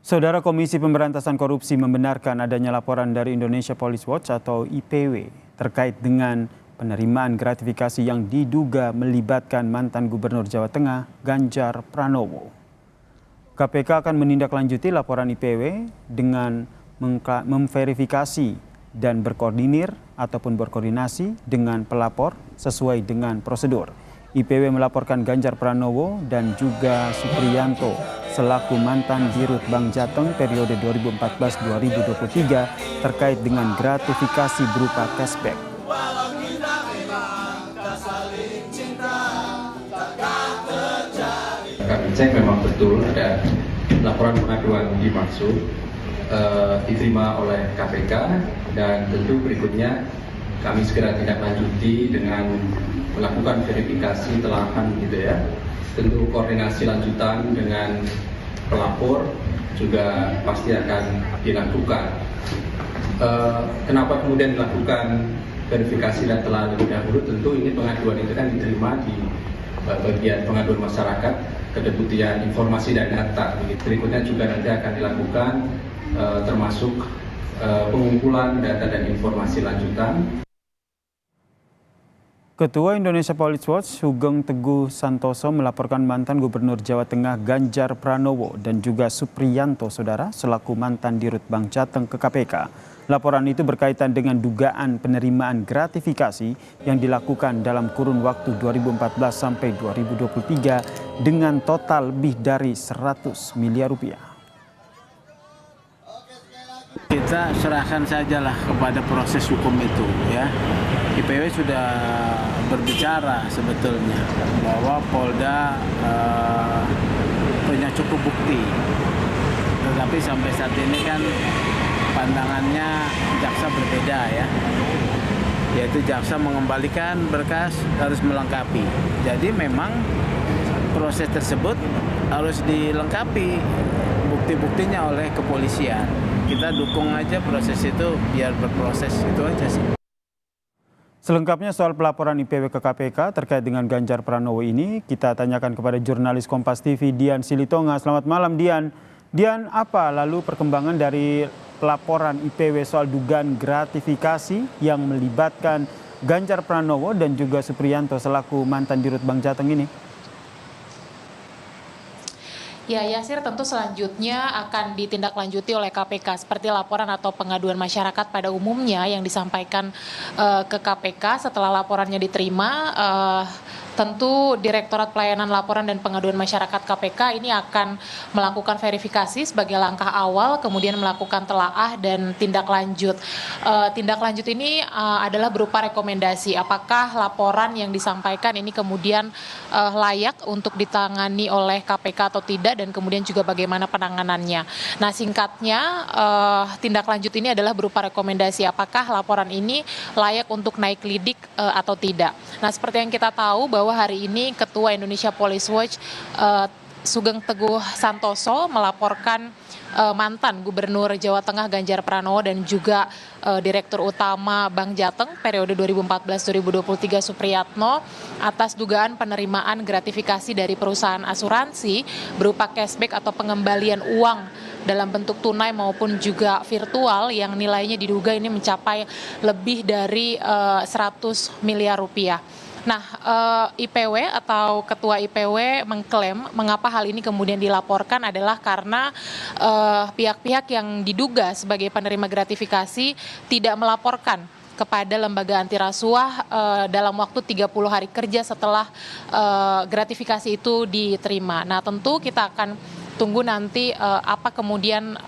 Saudara Komisi Pemberantasan Korupsi membenarkan adanya laporan dari Indonesia Police Watch atau IPW terkait dengan penerimaan gratifikasi yang diduga melibatkan mantan Gubernur Jawa Tengah Ganjar Pranowo. KPK akan menindaklanjuti laporan IPW dengan memverifikasi dan berkoordinir ataupun berkoordinasi dengan pelapor sesuai dengan prosedur. IPW melaporkan Ganjar Pranowo dan juga Supriyanto selaku mantan Dirut Bank Jateng periode 2014-2023 terkait dengan gratifikasi berupa cashback. Kami cek memang betul ada laporan pengaduan dimaksud diterima oleh KPK dan tentu berikutnya kami segera tindak lanjuti dengan melakukan verifikasi telahan gitu ya. Tentu koordinasi lanjutan dengan pelapor juga pasti akan dilakukan. Kenapa kemudian dilakukan verifikasi dan telah lebih dahulu? Tentu ini pengaduan itu kan diterima di bagian pengaduan masyarakat, kedeputian informasi dan data. Berikutnya juga nanti akan dilakukan termasuk pengumpulan data dan informasi lanjutan. Ketua Indonesia Police Watch Sugeng Teguh Santoso melaporkan mantan Gubernur Jawa Tengah Ganjar Pranowo dan juga Supriyanto saudara selaku mantan Dirut Bank Jateng ke KPK. Laporan itu berkaitan dengan dugaan penerimaan gratifikasi yang dilakukan dalam kurun waktu 2014 sampai 2023 dengan total lebih dari 100 miliar rupiah. Kita serahkan sajalah kepada proses hukum itu ya. IPW sudah berbicara sebetulnya bahwa Polda punya cukup bukti, tetapi sampai saat ini kan pandangannya jaksa berbeda ya, yaitu jaksa mengembalikan berkas harus melengkapi. Jadi memang proses tersebut harus dilengkapi bukti-buktinya oleh kepolisian. Kita dukung aja proses itu biar berproses, itu aja sih. Selengkapnya soal pelaporan IPW ke KPK terkait dengan Ganjar Pranowo ini, kita tanyakan kepada jurnalis Kompas TV Dian Silitonga. Selamat malam Dian. Dian, apa lalu perkembangan dari pelaporan IPW soal dugaan gratifikasi yang melibatkan Ganjar Pranowo dan juga Supriyanto selaku mantan Dirut Bank Jateng ini? Ya, Yasir, tentu selanjutnya akan ditindaklanjuti oleh KPK seperti laporan atau pengaduan masyarakat pada umumnya yang disampaikan ke KPK setelah laporannya diterima. Tentu Direktorat Pelayanan Laporan dan Pengaduan Masyarakat KPK ini akan melakukan verifikasi sebagai langkah awal, kemudian melakukan telaah dan tindak lanjut. Tindak lanjut ini adalah berupa rekomendasi apakah laporan yang disampaikan ini kemudian layak untuk ditangani oleh KPK atau tidak, dan kemudian juga bagaimana penanganannya. Nah, singkatnya tindak lanjut ini adalah berupa rekomendasi apakah laporan ini layak untuk naik lidik atau tidak. Nah, seperti yang kita tahu bahwa hari ini Ketua Indonesia Police Watch Sugeng Teguh Santoso melaporkan mantan Gubernur Jawa Tengah Ganjar Pranowo dan juga Direktur Utama Bank Jateng periode 2014-2023 Supriyanto atas dugaan penerimaan gratifikasi dari perusahaan asuransi berupa cashback atau pengembalian uang dalam bentuk tunai maupun juga virtual yang nilainya diduga ini mencapai lebih dari 100 miliar rupiah. Nah, IPW atau Ketua IPW mengklaim mengapa hal ini kemudian dilaporkan adalah karena pihak-pihak yang diduga sebagai penerima gratifikasi tidak melaporkan kepada lembaga anti rasuah dalam waktu 30 hari kerja setelah gratifikasi itu diterima. Nah, tentu kita akan tunggu nanti apa kemudian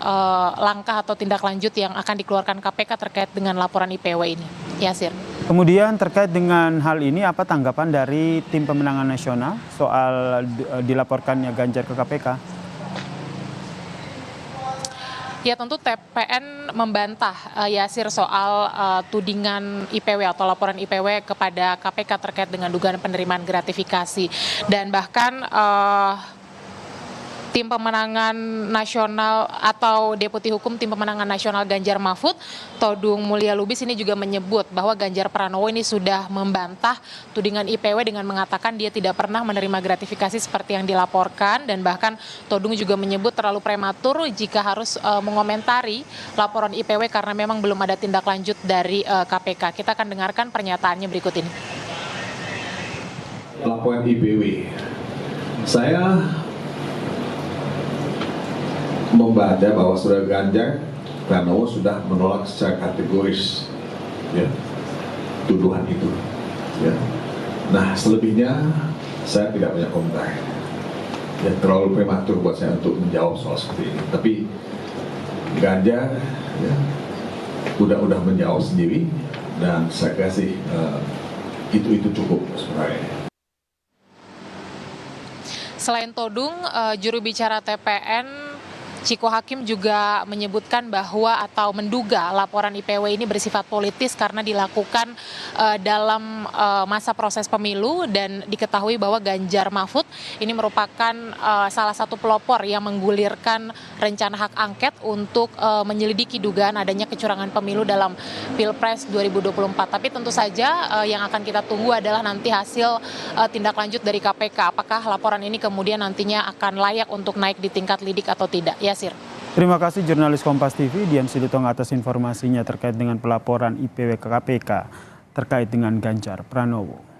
langkah atau tindak lanjut yang akan dikeluarkan KPK terkait dengan laporan IPW ini. Yasir. Kemudian terkait dengan hal ini, apa tanggapan dari Tim Pemenangan Nasional soal dilaporkannya Ganjar ke KPK? Ya, tentu TPN membantah Yasir soal tudingan IPW atau laporan IPW kepada KPK terkait dengan dugaan penerimaan gratifikasi. Dan bahkan Tim Pemenangan Nasional atau Deputi Hukum Tim Pemenangan Nasional Ganjar Mahfud, Todung Mulya Lubis ini juga menyebut bahwa Ganjar Pranowo ini sudah membantah tudingan IPW dengan mengatakan dia tidak pernah menerima gratifikasi seperti yang dilaporkan, dan bahkan Todung juga menyebut terlalu prematur jika harus mengomentari laporan IPW karena memang belum ada tindak lanjut dari KPK. Kita akan dengarkan pernyataannya berikut ini. Laporan IPW, saya membaca bahwa Saudara Ganjar Pranowo sudah menolak secara kategoris ya, tuduhan itu. Ya. Nah, selebihnya saya tidak banyak komentar. Ya, terlalu prematur buat saya untuk menjawab soal seperti ini. Tapi Ganjar ya, udah menjawab sendiri, dan saya kasih itu cukup sebenarnya. Selain Todung, juru bicara TPN Ciko Hakim juga menyebutkan bahwa atau menduga laporan IPW ini bersifat politis karena dilakukan dalam masa proses pemilu, dan diketahui bahwa Ganjar Mahfud ini merupakan salah satu pelopor yang menggulirkan rencana hak angket untuk menyelidiki dugaan adanya kecurangan pemilu dalam Pilpres 2024. Tapi tentu saja yang akan kita tunggu adalah nanti hasil tindak lanjut dari KPK. Apakah laporan ini kemudian nantinya akan layak untuk naik di tingkat lidik atau tidak? Yasir. Terima kasih jurnalis Kompas TV Dian Silitonga atas informasinya terkait dengan pelaporan IPW ke KPK terkait dengan Ganjar Pranowo.